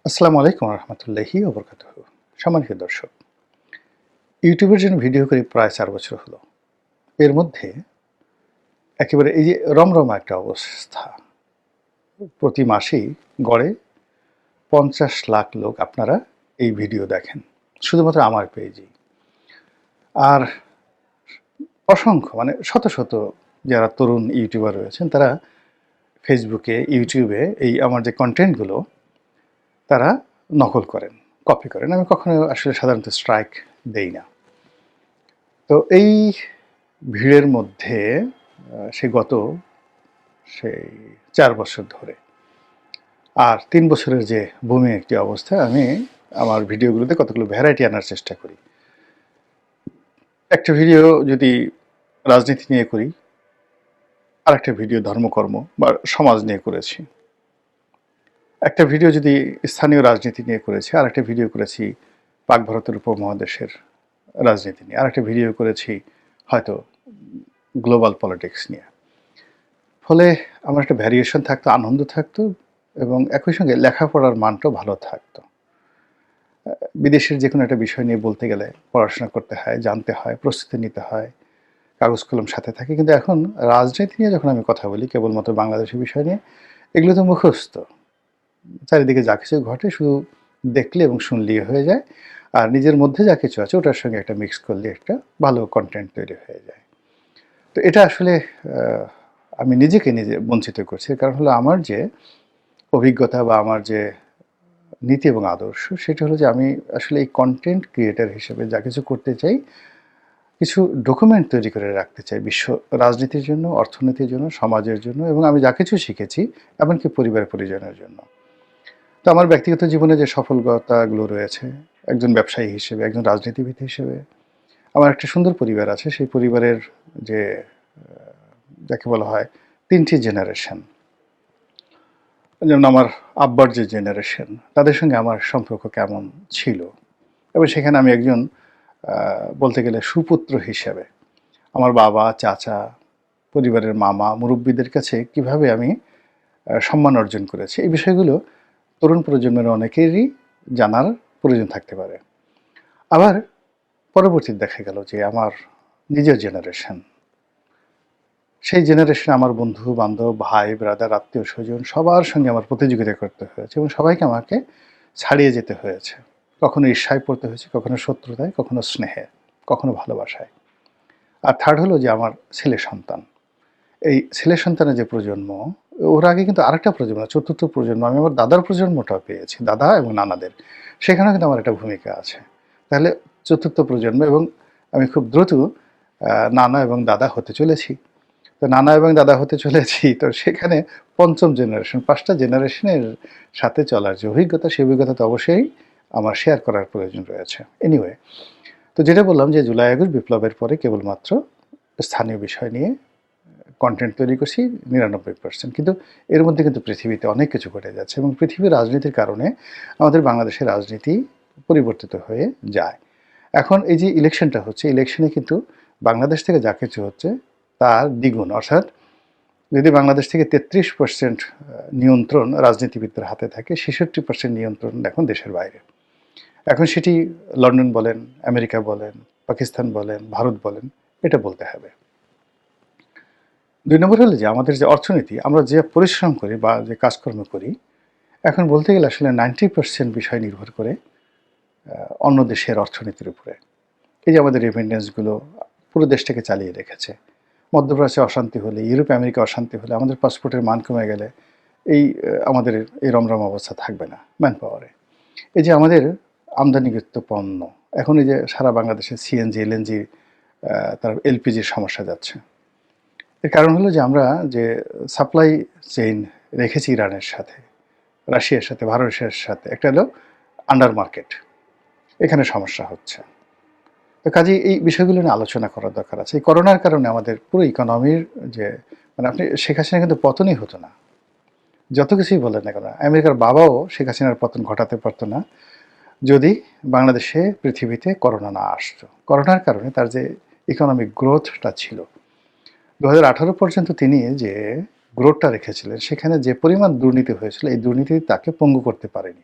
আসসালামু আলাইকুম রহমতুল্লাহি ওবরকাতুহু। সম্মানিত দর্শক, ইউটিউবের জন্য ভিডিও করি প্রায় ৪ বছর হলো। এর মধ্যে একেবারে এই যে রমরমা একটা অবস্থা। প্রতি মাসেই গড়ে ৫০ লাখ লোক আপনারা এই ভিডিও দেখেন। শুধুমাত্র আমার পেজেই। আর অসংখ্য মানে শত, শত যারা তরুণ ইউটিউবার রয়েছেন তারা ফেসবুকে, ইউটিউবে এই আমার যে কনটেন্টগুলো তারা নকল করেন, কপি করেন। আমি কখনো আসলে সাধারণত স্ট্রাইক দেই না। তো এই ভিড়ের মধ্যে গত সেই ৪ বছর ধরে আর ৩ বছরের যে বুমি একটি অবস্থা, আমি আমার ভিডিওগুলোতে কতগুলো ভ্যারাইটি আনার চেষ্টা করি। একটা ভিডিও যদি রাজনীতি নিয়ে করি, আরেকটা ভিডিও ধর্মকর্ম বা সমাজ নিয়ে করেছি। একটা ভিডিও যদি স্থানীয় রাজনীতি নিয়ে করেছি, আরেকটা ভিডিও করেছি পাক ভারতের উপমহাদেশের রাজনীতি নিয়ে, আরেকটা ভিডিও করেছি হয়তো গ্লোবাল পলিটিক্স নিয়ে। ফলে আমার একটা ভ্যারিয়েশন থাকতো, আনন্দ থাকতো এবং একই সঙ্গে লেখাপড়ার মানটাও ভালো থাকতো। বিদেশের যে কোনো একটা বিষয় নিয়ে বলতে গেলে পড়াশোনা করতে হয়, জানতে হয়, প্রস্তুতি নিতে হয়, কাগজ কলম সাথে থাকে। কিন্তু এখন রাজনীতি নিয়ে যখন আমি কথা বলি কেবলমাত্র বাংলাদেশের বিষয় নিয়ে, এগুলো তো মুখস্থ। চারিদিকে যা কিছু ঘটে শুধু দেখলে এবং শুনলেই হয়ে যায়। আর নিজের মধ্যে যা কিছু আছে ওটার সঙ্গে একটা মিক্স করলে একটা ভালো কনটেন্ট তৈরি হয়ে যায়। তো এটা আসলে আমি নিজেকে নিজে বঞ্চিত করছি। কারণ হলো আমার যে অভিজ্ঞতা বা আমার যে নীতি এবং আদর্শ সেটা হলো যে আমি আসলে এই কনটেন্ট ক্রিয়েটর হিসেবে যা কিছু করতে চাই, কিছু ডকুমেন্ট তৈরি করে রাখতে চাই বিশ্ব রাজনীতির জন্য, অর্থনীতির জন্য, সমাজের জন্য এবং আমি যা কিছু শিখেছি এমনকি পরিবার পরিজনের জন্য। তো আমার ব্যক্তিগত জীবনে যে সফলতাগুলো রয়েছে, একজন ব্যবসায়ী হিসেবে, একজন রাজনীতিবিদ হিসেবে আমার একটা সুন্দর পরিবার আছে। সেই পরিবারের যে যাকে বলা হয় ৩ টি জেনারেশন, যেমন আমার আব্বার যে জেনারেশন তাদের সঙ্গে আমার সম্পর্ক কেমন ছিল এবং সেখানে আমি একজন বলতে গেলে সুপুত্র হিসেবে আমার বাবা, চাচা, পরিবারের মামা, মুরব্বীদের কাছে কিভাবে আমি সম্মান অর্জন করেছি, এই বিষয়গুলো তরুণ প্রজন্মের অনেকেরই জানার প্রয়োজন থাকতে পারে। আবার পরবর্তীতে দেখা গেল যে আমার নিজের জেনারেশন, সেই জেনারেশনে আমার বন্ধু বান্ধব, ভাই ব্রাদার, আত্মীয় স্বজন সবার সঙ্গে আমার প্রতিযোগিতা করতে হয়েছে এবং সবাইকে আমাকে ছাড়িয়ে যেতে হয়েছে। কখনো ঈর্ষায় পড়তে হয়েছে, কখনো শত্রুতায়, কখনো স্নেহে, কখনো ভালোবাসায়। আর থার্ড হলো যে আমার ছেলে সন্তান। এই ছেলে সন্তানের যে প্রজন্ম, ওর আগে কিন্তু আরেকটা প্রজন্ম, চতুর্থ প্রজন্ম, আমি আমার দাদার প্রজন্মটাও পেয়েছি, দাদা এবং নানাদের। সেখানেও কিন্তু আমার একটা ভূমিকা আছে। তাহলে চতুর্থ প্রজন্ম এবং আমি খুব দ্রুত নানা এবং দাদা হতে চলেছি। তো নানা এবং দাদা হতে চলেছি, তো সেখানে পঞ্চম জেনারেশন, ৫টা জেনারেশনের সাথে চলার যে অভিজ্ঞতা, সেই অভিজ্ঞতা তো অবশ্যই আমার শেয়ার করার প্রয়োজন রয়েছে। এনিওয়ে, তো যেটা বললাম যে জুলাই আগস্ট বিপ্লবের পরে কেবলমাত্র স্থানীয় বিষয় নিয়ে কন্টেন্ট তৈরি করছি ৯৯%। কিন্তু এর মধ্যে কিন্তু পৃথিবীতে অনেক কিছু ঘটে যাচ্ছে এবং পৃথিবীর রাজনীতির কারণে আমাদের বাংলাদেশের রাজনীতি পরিবর্তিত হয়ে যায়। এখন এই যে ইলেকশনটা হচ্ছে, ইলেকশনে কিন্তু বাংলাদেশ থেকে যা কিছু হচ্ছে তার দ্বিগুণ। অর্থাৎ যদি বাংলাদেশ থেকে ৩৩% নিয়ন্ত্রণ রাজনীতিবিদদের হাতে থাকে, ৬৬% নিয়ন্ত্রণ এখন দেশের বাইরে। এখন সেটি লন্ডন বলেন, আমেরিকা বলেন, পাকিস্তান বলেন, ভারত বলেন, এটা বলতে হবে। ২ নম্বর হলো যে আমাদের যে অর্থনীতি, আমরা যে পরিশ্রম করি বা যে কাজকর্ম করি, এখন বলতে গেলে আসলে ৯০% বিষয় নির্ভর করে অন্য দেশের অর্থনীতির উপরে। এই যে আমাদের রেমিটেন্সগুলো পুরো দেশটাকে চালিয়ে রেখেছে। মধ্যপ্রাচ্যে অশান্তি হলে, ইউরোপ আমেরিকা অশান্তি হলে, আমাদের পাসপোর্টের মান কমে গেলে আমাদের এই রমরম অবস্থা থাকবে না ম্যান পাওয়ারে। এই যে আমাদের আমদানিকৃত পণ্য, এখন এই যে সারা বাংলাদেশে সিএনজি, এলএনজি, তার এলপিজির সমস্যা যাচ্ছে। এর কারণ হলো যে আমরা যে সাপ্লাই চেইন রেখেছি ইরানের সাথে, রাশিয়ার সাথে, ভারতের সাথে, একটা হলো আন্ডার মার্কেট, এখানে সমস্যা হচ্ছে। তো কাজেই এই বিষয়গুলো নিয়ে আলোচনা করার দরকার আছে। এই করোনার কারণে আমাদের পুরো ইকোনমির যে মানে আপনি শেখ হাসিনা কিন্তু পতনই হতো না। যত কিছুই বলেন না কেন, আমেরিকার বাবাও শেখ হাসিনার পতন ঘটাতে পারতো না যদি বাংলাদেশে, পৃথিবীতে করোনা না আসতো। করোনার কারণে তার যে ইকোনমিক গ্রোথটা ছিল, ২০১৮ পর্যন্ত তিনি যে গ্রোথটা রেখেছিলেন, সেখানে যে পরিমাণ দুর্নীতি হয়েছিল, এই দুর্নীতি তাকে পঙ্গু করতে পারেনি।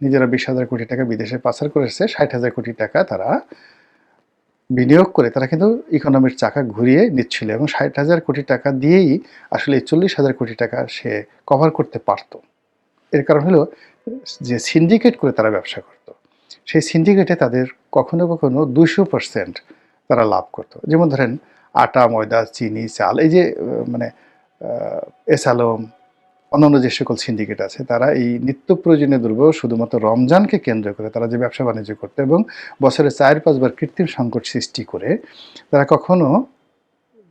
নিজেরা 20,000 কোটি টাকা বিদেশে পাচার করেছে, 60,000 কোটি টাকা তারা বিনিয়োগ করে তারা কিন্তু ইকোনমির চাকা ঘুরিয়ে নিচ্ছিল, এবং 60,000 কোটি টাকা দিয়েই আসলে 40,000 কোটি টাকা সে কভার করতে পারত। এর কারণ হলো যে সিন্ডিকেট করে তারা ব্যবসা করত। সেই সিন্ডিকেটে তাদের কখনো কখনো 200% তারা লাভ করত। যেমন ধরেন আটা, ময়দা, চিনি, চাল, এই যে মানে এসালম, অন্যান্য যে সকল সিন্ডিকেট আছে, তারা এই নিত্য প্রয়োজনীয় দ্রব্য শুধুমাত্র রমজানকে কেন্দ্র করে তারা যে ব্যবসা বাণিজ্য করতো, এবং বছরে 4-5 বার কৃত্রিম সংকট সৃষ্টি করে তারা কখনো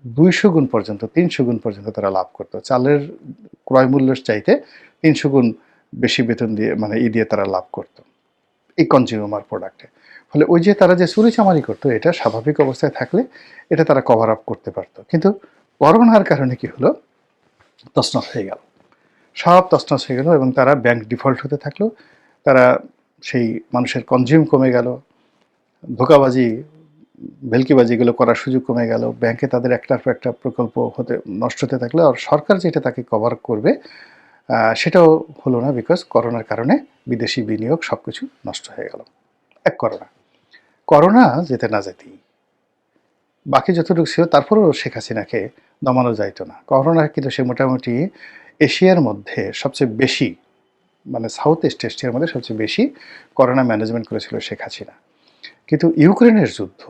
200 গুণ পর্যন্ত, 300 গুণ পর্যন্ত তারা লাভ করতো। চালের ক্রয় মূল্যের চাইতে 300 গুণ বেশি বেতন দিয়ে, মানে দিয়ে তারা লাভ করতো এই কনজিউমার প্রোডাক্টে। ফলে ওই যে তারা যে চুরিচামারি করতো, এটা স্বাভাবিক অবস্থায় থাকলে এটা তারা কভার আপ করতে পারতো। কিন্তু করোনার কারণে কি হলো, তছনছ হয়ে গেল, সব তছনছ হয়ে গেল, এবং তারা ব্যাংক ডিফল্ট হতে থাকলো। তারা সেই মানুষের কনজিউম কমে গেল, ধোঁকাবাজি, ভেলকিবাজি এগুলো করার সুযোগ কমে গেল, ব্যাংকে তাদের একটার পর একটা প্রকল্প নষ্ট হতে থাকলো, আর সরকার যেটা তাকে কভার করবে সেটাও হলো না, বিকজ করোনার কারণে বিদেশি বিনিয়োগ সব কিছু নষ্ট হয়ে গেল। এক করোনা যেতে না যেতেই বাকি যতটুকু ছিল তারপরেও শেখ হাসিনাকে দমানো যাইতো না। করোনা কিন্তু সে মোটামুটি এশিয়ার মধ্যে সবচেয়ে বেশি, মানে সাউথ ইস্ট এশিয়ার মধ্যে সবচেয়ে বেশি করোনা ম্যানেজমেন্ট করেছিল শেখ হাসিনা। কিন্তু ইউক্রেনের যুদ্ধ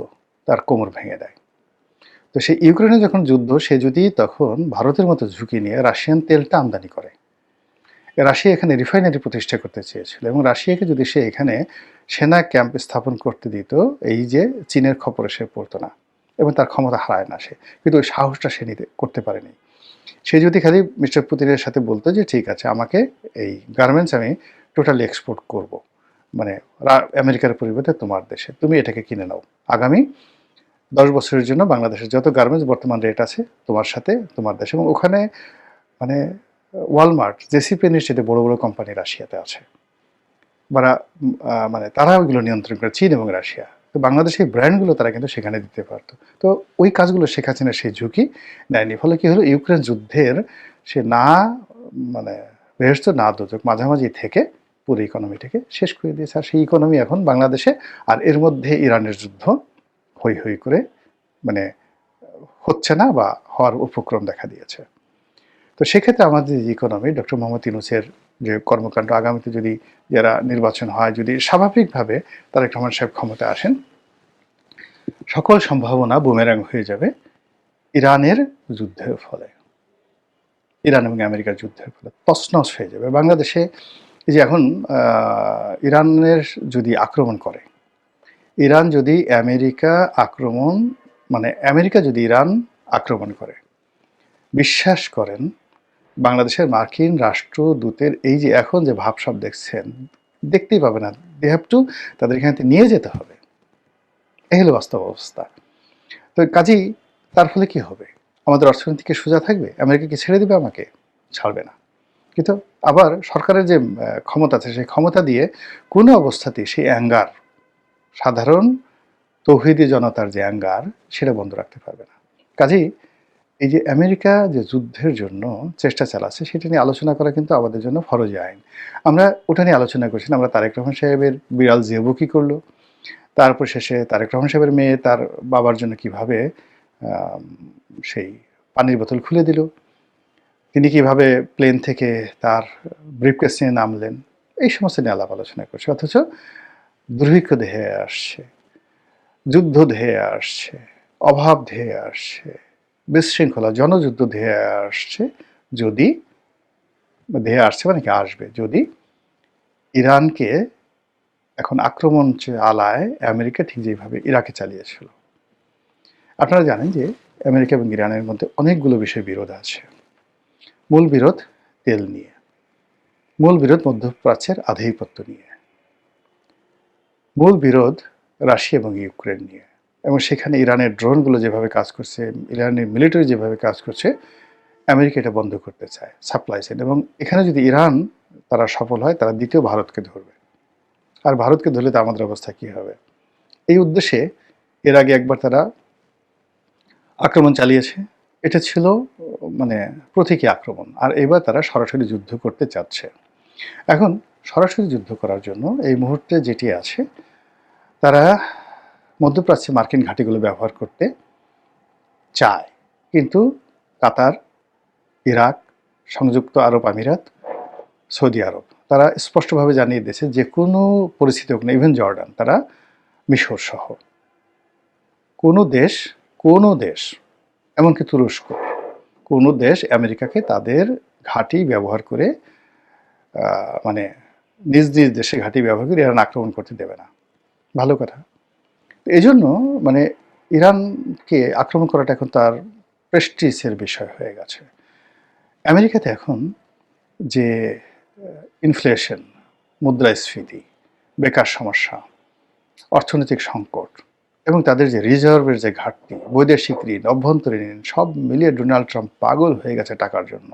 তার কোমর ভেঙে দেয়। তো সেই ইউক্রেনে যখন যুদ্ধ, সে যদি তখন ভারতের মতো ঝুঁকি নিয়ে রাশিয়ান তেলটা আমদানি করে, রাশিয়া এখানে রিফাইনারি প্রতিষ্ঠা করতে চেয়েছিল, এবং রাশিয়াকে যদি সে এখানে সেনা ক্যাম্প স্থাপন করতে দিত, এই যে চীনের খপরে সে পড়তো না, এবং তার ক্ষমতা হারায় না সে, কিন্তু ওই সাহসটা সে করতে পারেনি। সে যদি খালি মিস্টার পুতিনের সাথে বলতো যে ঠিক আছে, আমাকে এই গার্মেন্টস আমি টোটালি এক্সপোর্ট করব, মানে আমেরিকার পরিবর্তে তোমার দেশে তুমি এটাকে কিনে নাও, আগামী 10 বছরের জন্য বাংলাদেশের যত গার্মেন্টস বর্তমান রেট আছে তোমার সাথে, তোমার দেশে, এবং ওখানে মানে ওয়ালমার্ট, জেসি পেনির সাথে বড় বড় কোম্পানি রাশিয়াতে আছে, মানে তারা ওইগুলো নিয়ন্ত্রণ করে, চীন এবং রাশিয়া। তো বাংলাদেশের ব্র্যান্ডগুলো তারা কিন্তু সেখানে দিতে পারতো। তো ওই কাজগুলো শেখ হাসিনা সেই ঝুঁকি নেয়নি। ফলে কি হলো, ইউক্রেন যুদ্ধের সে না মানে বেহেশত না দোজক মাঝামাঝি থেকে পুরো ইকোনমিটাকে শেষ করে দিয়েছে। আর সেই ইকোনমি এখন বাংলাদেশে, আর এর মধ্যে ইরানের যুদ্ধ হই হই করে মানে হচ্ছে না, বা হওয়ার উপক্রম দেখা দিয়েছে। তো সেক্ষেত্রে আমাদের যে ইকোনমি, ডক্টর মোহাম্মদ ইউনূসের যে কর্মকাণ্ড, আগামীতে যদি যারা নির্বাচন হয়, যদি স্বাভাবিকভাবে তারেক রহমান সাহেব ক্ষমতায় আসেন, সকল সম্ভাবনা বুমেরাং হয়ে যাবে ইরানের যুদ্ধের ফলে, ইরান এবং আমেরিকার যুদ্ধের ফলে তছনছ হয়ে যাবে বাংলাদেশে। এই যে এখন ইরানের যদি আক্রমণ করে, ইরান যদি আমেরিকা আক্রমণ, মানে আমেরিকা যদি ইরান আক্রমণ করে, বিশ্বাস করেন বাংলাদেশের মার্কিন রাষ্ট্রদূতের এই যে এখন যে ভাবসাব দেখছেন, দেখতেই পাবে না, দে হ্যাভ টু তাদের এখানে নিয়ে যেতে হবে। এই হলো বাস্তব অবস্থা। তো কাজেই তার ফলে কি হবে, আমাদের অর্থনীতিকে সোজা থাকবে? আমেরিকা কি ছেড়ে দেবে? আমাকে ছাড়বে না। কিন্তু আবার সরকারের যে ক্ষমতা আছে, সেই ক্ষমতা দিয়ে কোনো অবস্থাতেই সেই অ্যাঙ্গার, সাধারণ তৌহিদি জনতার যে অ্যাঙ্গার, সেটা বন্ধ রাখতে পারবে না। কাজেই এই যে আমেরিকা যে যুদ্ধের জন্য চেষ্টা চালাচ্ছে, সেটা নিয়ে আলোচনা করা কিন্তু আমাদের জন্য ফরজ আইন। আমরা ওটা নিয়ে আলোচনা করছি না। আমরা তারেক রহমান সাহেবের বিড়াল জেবু কী করলো, তারপর শেষে তারেক রহমান সাহেবের মেয়ে তার বাবার জন্য কিভাবে সেই পানির বোতল খুলে দিল, তিনি কিভাবে প্লেন থেকে তার ব্রিফকেস নিয়ে নামলেন, এই সমস্ত নিয়ে আলাপ আলোচনা করছে। অথচ দুর্ভিক্ষ ধেয়ে আসছে, যুদ্ধ ধেয়ে আসছে, অভাব ধেয়ে আসছে, বিশৃঙ্খলা, জনযুদ্ধ ধেয়ে আসছে, যদি ধেয়ে আসছে মানে কি আসবে, যদি ইরানকে এখন আক্রমণ আলায় আমেরিকা ঠিক যেভাবে ইরাকে চালিয়েছিল। আপনারা জানেন যে আমেরিকা এবং ইরানের মধ্যে অনেকগুলো বিষয়ে বিরোধ আছে। মূল বিরোধ তেল নিয়ে, মূল বিরোধ মধ্যপ্রাচ্যের আধিপত্য নিয়ে। মূল বিরোধ রাশিয়া এবং ইউক্রেন নিয়ে, এবং সেখানে ইরানের ড্রোনগুলো যেভাবে কাজ করছে, ইরানের মিলিটারি যেভাবে কাজ করছে, আমেরিকা এটা বন্ধ করতে চায় সাপ্লাই সাইড। এবং এখানে যদি ইরান তারা সফল হয়, তারা দ্বিতীয় ভারতকে ধরবে, আর ভারতকে ধরলে তো আমাদের অবস্থা কী হবে। এই উদ্দেশ্যে এর আগে একবার তারা আক্রমণ চালিয়েছে, এটা ছিল মানে প্রতীকী আক্রমণ, আর এবার তারা সরাসরি যুদ্ধ করতে চাচ্ছে। এখন সরাসরি যুদ্ধ করার জন্য এই মুহূর্তে যেটি আছে, তারা মধ্যপ্রাচ্যে মার্কিন ঘাঁটিগুলো ব্যবহার করতে চায়, কিন্তু কাতার, ইরাক, সংযুক্ত আরব আমিরাত, সৌদি আরব তারা স্পষ্টভাবে জানিয়ে দিয়েছে যে কোনো পরিস্থিতি হোক না, ইভেন জর্ডান, তারা মিশর সহ কোনো দেশ এমনকি তুরস্ক, কোনো দেশ আমেরিকাকে তাদের ঘাঁটি ব্যবহার করে মানে নিজ নিজ দেশে ঘাঁটি ব্যবহার করে ইরান আক্রমণ করতে দেবে না। ভালো কথা। এই জন্য মানে ইরানকে আক্রমণ করাটা এখন তার প্রেস্টিজের বিষয় হয়ে গেছে। আমেরিকাতে এখন যে ইনফ্লেশন, মুদ্রাস্ফীতি, বেকার সমস্যা, অর্থনৈতিক সংকট এবং তাদের যে রিজার্ভের যে ঘাটতি, বৈদেশিক ঋণ, অভ্যন্তরীণ ঋণ, সব মিলিয়ে ডোনাল্ড ট্রাম্প পাগল হয়ে গেছে টাকার জন্য।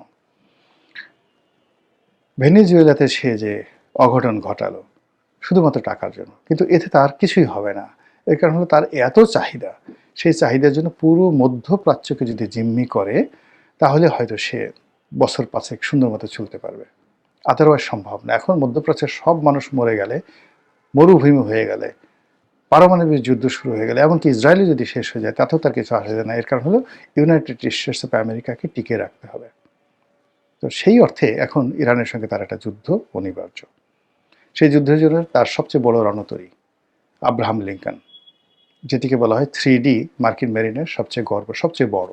ভেনেজুয়েলাতে সে যে অঘটন ঘটালো শুধুমাত্র টাকার জন্য, কিন্তু এতে তার কিছুই হবে না। এর কারণ হলো তার এত চাহিদা, সেই চাহিদার জন্য পুরো মধ্যপ্রাচ্যকে যদি জিম্মি করে, তাহলে হয়তো সে বছর পাঁচেক সুন্দর মতো চলতে পারবে, আদারওয়াইজ সম্ভব না। এখন মধ্যপ্রাচ্যের সব মানুষ মরে গেলে, মরুভূমি হয়ে গেলে, পারমাণবিক যুদ্ধ শুরু হয়ে গেলে, এমনকি ইসরায়েলও যদি শেষ হয়ে যায়, তাতেও তার কিছু আসে যায় না। এর কারণ হলো ইউনাইটেড স্টেটস অফ আমেরিকাকে টিকে রাখতে হবে। তো সেই অর্থে এখন ইরানের সঙ্গে তার একটা যুদ্ধ অনিবার্য। সেই যুদ্ধের জন্য তার সবচেয়ে বড় রণতরী আব্রাহাম লিঙ্কন, যেটিকে বলা হয় 3D মার্কিন মেরিনের সবচেয়ে গর্ব, সবচেয়ে বড়।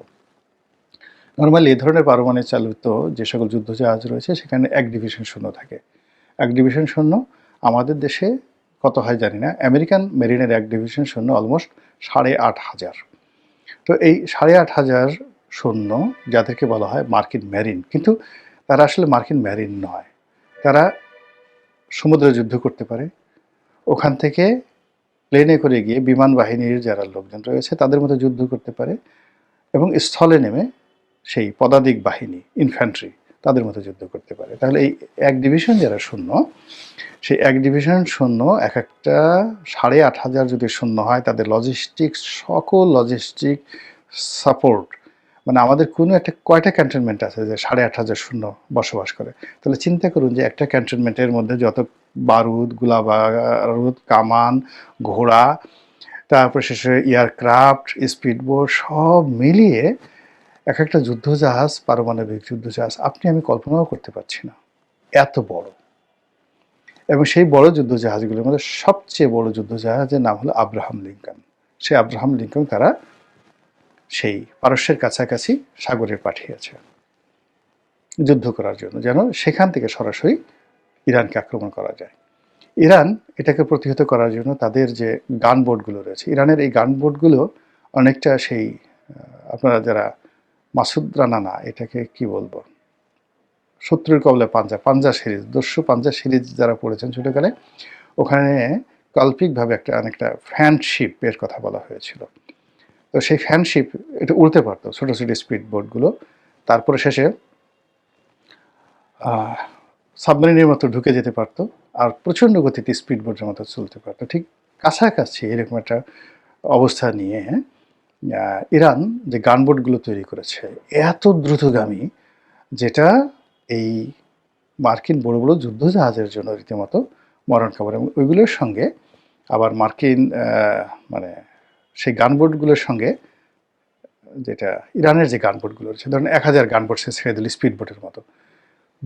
নর্মালি এই ধরনের পারমাণবিক চালিত যে সকল যুদ্ধজাহাজ রয়েছে, সেখানে 1 ডিভিশন সৈন্য থাকে। 1 ডিভিশন সৈন্য আমাদের দেশে কত হয় জানি না, আমেরিকান মেরিনের 1 ডিভিশন সৈন্য অলমোস্ট 8,500। তো এই 8,500 সৈন্য, যাদেরকে বলা হয় মার্কিন মেরিন, কিন্তু তারা আসলে মার্কিন মেরিন নয়। তারা সমুদ্রে যুদ্ধ করতে পারে, ওখান থেকে প্লেনে করে গিয়ে বিমান বাহিনীর যারা লোকজন রয়েছে তাদের মধ্যে যুদ্ধ করতে পারে, এবং স্থলে নেমে সেই পদাতিক বাহিনী, ইনফ্যান্ট্রি, তাদের মধ্যে যুদ্ধ করতে পারে। তাহলে এই 1 ডিভিশন যারা সৈন্য, সেই 1 ডিভিশন সৈন্য এক একটা 8,500 যদি সৈন্য হয়, তাদের লজিস্টিক্স, সকল লজিস্টিক সাপোর্ট, মানে আমাদের কোনো একটা কয়টা ক্যান্টনমেন্ট আছে যে 8,500 সৈন্য বসবাস করে। তাহলে চিন্তা করুন যে একটা ক্যান্টনমেন্টের মধ্যে যত বারুদ, গোলাবারুদ, কামান, ঘোড়া, তারপর শেষে এয়ারক্রাফট, স্পিডবোট, সব মিলিয়ে এক একটা যুদ্ধজাহাজ, পারমাণবিক যুদ্ধজাহাজ আপনি আমি কল্পনাও করতে পারছি না, এত বড়। এবং সেই বড় যুদ্ধজাহাজগুলোর মধ্যে সবচেয়ে বড় যুদ্ধজাহাজের নাম হলো আব্রাহাম লিঙ্কন। সেই আব্রাহাম লিঙ্কন তারা সেই পারস্যের কাছাকাছি সাগরে পাঠিয়েছে যুদ্ধ করার জন্য, যেন সেখান থেকে সরাসরি ইরানকে আক্রমণ করা যায়। ইরান এটাকে প্রতিহত করার জন্য তাদের যে গানবোটগুলো রয়েছে, ইরানের এই গানবোটগুলো অনেকটা সেই আপনারা যারা মাসুদ রানা, না এটাকে কি বলবো, শত্রুর কবলে পাঞ্জা, পাঞ্জা সিরিজ, দস্যু পাঞ্জা সিরিজ যারা পড়েছেন ছোটকালে, ওখানে কল্পিকভাবে অনেকটা ফ্যানশিপের কথা বলা হয়েছিল। তো সেই ফ্যানশিপ এটা উড়তে পারতো, ছোটো ছোটো স্পিড বোটগুলো। তারপরে শেষে সাবমেরিনের মতো ঢুকে যেতে পারতো, আর প্রচণ্ড গতিতে স্পিড বোটের মতো চলতে পারতো। ঠিক কাছাকাছি এরকম একটা অবস্থা নিয়ে ইরান যে গানবোটগুলো তৈরি করেছে, এত দ্রুতগামী, যেটা এই মার্কিন বড় বড় যুদ্ধজাহাজের জন্য রীতিমতো মরণ খবর। এবং ওইগুলোর সঙ্গে আবার মার্কিন মানে সেই গানবোটগুলোর সঙ্গে যেটা ইরানের যে গানবোটগুলো রয়েছে, ধরুন 1000 গানবোট সে ছেড়ে দিল স্পিড বোটের মতো,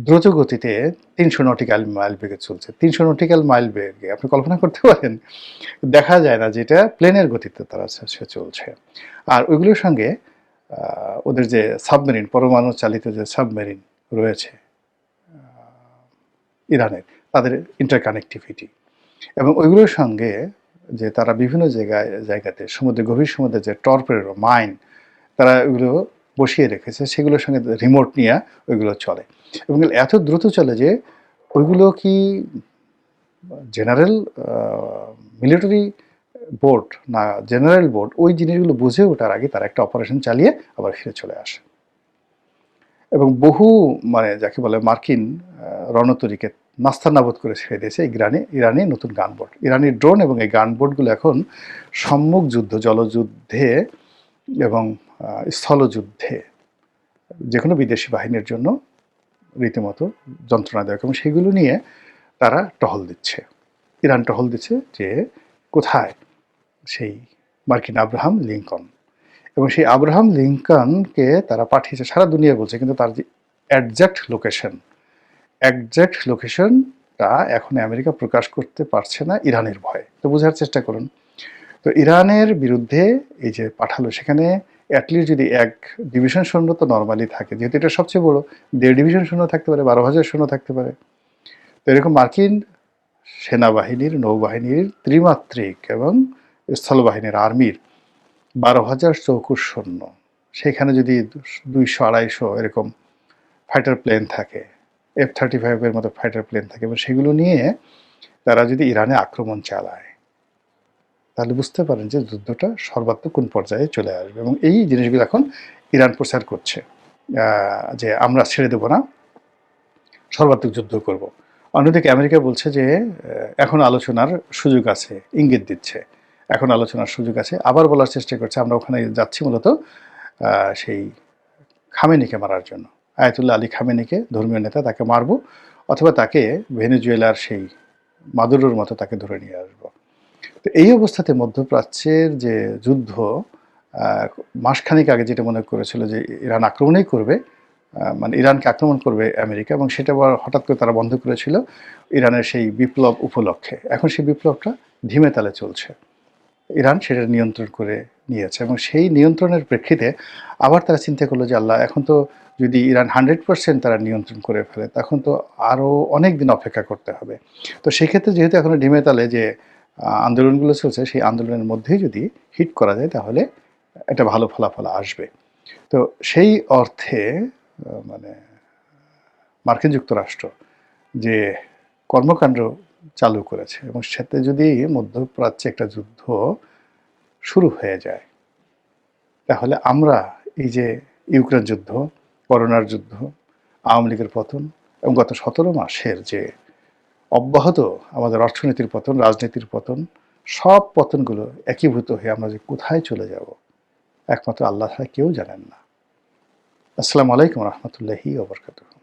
দ্রুত গতিতে 300 নটিক্যাল মাইল বেগে চলছে। 300 নটিক্যাল মাইল বেগে আপনি কল্পনা করতে পারেন, দেখা যায় না যেটা প্লেনের গতিতে তারা সে চলছে। আর ওইগুলোর সঙ্গে ওদের যে সাবমেরিন, পরমাণু চালিত যে সাবমেরিন রয়েছে ইরানের, তাদের ইন্টারকানেক্টিভিটি, এবং ওইগুলোর সঙ্গে যে তারা বিভিন্ন জায়গাতে সমুদ্রে, গভীর সমুদ্রে যে টর্পেডো, মাইন তারা ওইগুলো বসিয়ে রেখেছে, সেগুলোর সঙ্গে রিমোট নিয়ে ওইগুলো চলে, এবং এত দ্রুত চলে যে ওইগুলো কি জেনারেল মিলিটারি বোর্ড না জেনারেল বোর্ড ওই জিনিসগুলো বুঝে ওঠার আগে তারা একটা অপারেশন চালিয়ে আবার ফিরে চলে আসে। এবং বহু মানে যাকে বলে মার্কিন রণতরীকে নাস্তানাবুদ করে ছেড়ে দিয়েছে ইরানি নতুন গানবোট, ইরানি ড্রোন এবং এই গানবোটগুলো এখন সম্মুখ যুদ্ধ, জলযুদ্ধে এবং স্থলযুদ্ধে যে কোনো বিদেশি বাহিনীর জন্য রীতিমতো যন্ত্রণাদায়ক, এবং সেগুলো নিয়ে তারা টহল দিচ্ছে। ইরান টহল দিচ্ছে যে কোথায় সেই মার্কিন আব্রাহাম লিঙ্কন, এবং সেই আব্রাহাম লিঙ্কনকে তারা পাঠিয়েছে সারা দুনিয়া বলছে, কিন্তু তার যে অ্যাকজ্যাক্ট লোকেশনটা এখন আমেরিকা প্রকাশ করতে পারছে না ইরানের ভয়ে। তো বোঝার চেষ্টা করুন, তো ইরানের বিরুদ্ধে এই যে পাঠালো, সেখানে অ্যাটলিস্ট যদি 1 ডিভিশন সৈন্য তো নর্মালি থাকে, যেহেতু এটা সবচেয়ে বড়, 1.5 ডিভিশন সৈন্য থাকতে পারে, 12,000 সৈন্য থাকতে পারে। তো এরকম মার্কিন সেনাবাহিনীর, নৌবাহিনীর ত্রিমাত্রিক এবং স্থলবাহিনীর আর্মির 12,000 চৌকুশ সৈন্য, সেখানে যদি 200-250 এরকম ফাইটার প্লেন থাকে, F-35 এর মতো ফাইটার প্লেন থাকে, এবং সেগুলো নিয়ে তারা যদি ইরানে আক্রমণ চালায়, তাহলে বুঝতে পারেন যে যুদ্ধটা সর্বাত্মক কোন পর্যায়ে চলে আসবে। এবং এই জিনিসগুলো এখন ইরান প্রচার করছে যে আমরা ছেড়ে দেব না, সর্বাত্মক যুদ্ধ করব। অন্যদিকে আমেরিকা বলছে যে এখন আলোচনার সুযোগ আছে, ইঙ্গিত দিচ্ছে এখন আলোচনার সুযোগ আছে। আবার বলার চেষ্টা করছে আমরা ওখানে যাচ্ছি মূলত সেই খামেনিকে মারার জন্য, আয়াতুল্লাহ আলী খামেনিকে, ধর্মীয় নেতা, তাকে মারব, অথবা তাকে ভেনেজুয়েলার সেই মাদুরোর মতো তাকে ধরে নিয়ে আসবো। তো এই অবস্থাতে মধ্যপ্রাচ্যের যে যুদ্ধ, মাসখানেক আগে যেটা মনে করেছিল যে ইরান আক্রমণই করবে, মানে ইরানকে আক্রমণ করবে আমেরিকা, এবং সেটা আবার হঠাৎ করে তারা বন্ধ করেছিল ইরানের সেই বিপ্লব উপলক্ষে। এখন সেই বিপ্লবটা ধিমে তালে চলছে, ইরান সেটা নিয়ন্ত্রণ করে নিয়েছে, এবং সেই নিয়ন্ত্রণের প্রেক্ষিতে আবার তারা চিন্তা করলো যে আল্লাহ, এখন তো যদি ইরান 100% তারা নিয়ন্ত্রণ করে ফেলে, তখন তো আরও অনেক দিন অপেক্ষা করতে হবে। তো সেক্ষেত্রে যেহেতু এখনও ধিমে তালে যে আন্দোলনগুলো চলছে, সেই আন্দোলনের মধ্যেই যদি হিট করা যায় তাহলে একটা ভালো ফলাফল আসবে। তো সেই অর্থে মানে মার্কিন যুক্তরাষ্ট্র যে কর্মকাণ্ড চালু করেছে, এবং সাথে যদি মধ্যপ্রাচ্যে একটা যুদ্ধ শুরু হয়ে যায়, তাহলে আমরা এই যে ইউক্রেন যুদ্ধ, করোনার যুদ্ধ, আওয়ামী লীগের পতন, এবং গত 17 মাসের যে অব্যাহত আমাদের অর্থনীতির পতন, রাজনীতির পতন, সব পতনগুলো একীভূত হয়ে আমরা যে কোথায় চলে যাব, একমাত্র আল্লাহ ছাড়া কেউ জানেন না। আসসালামু আলাইকুম রহমতুল্লাহি ওয়া বারাকাতুহু।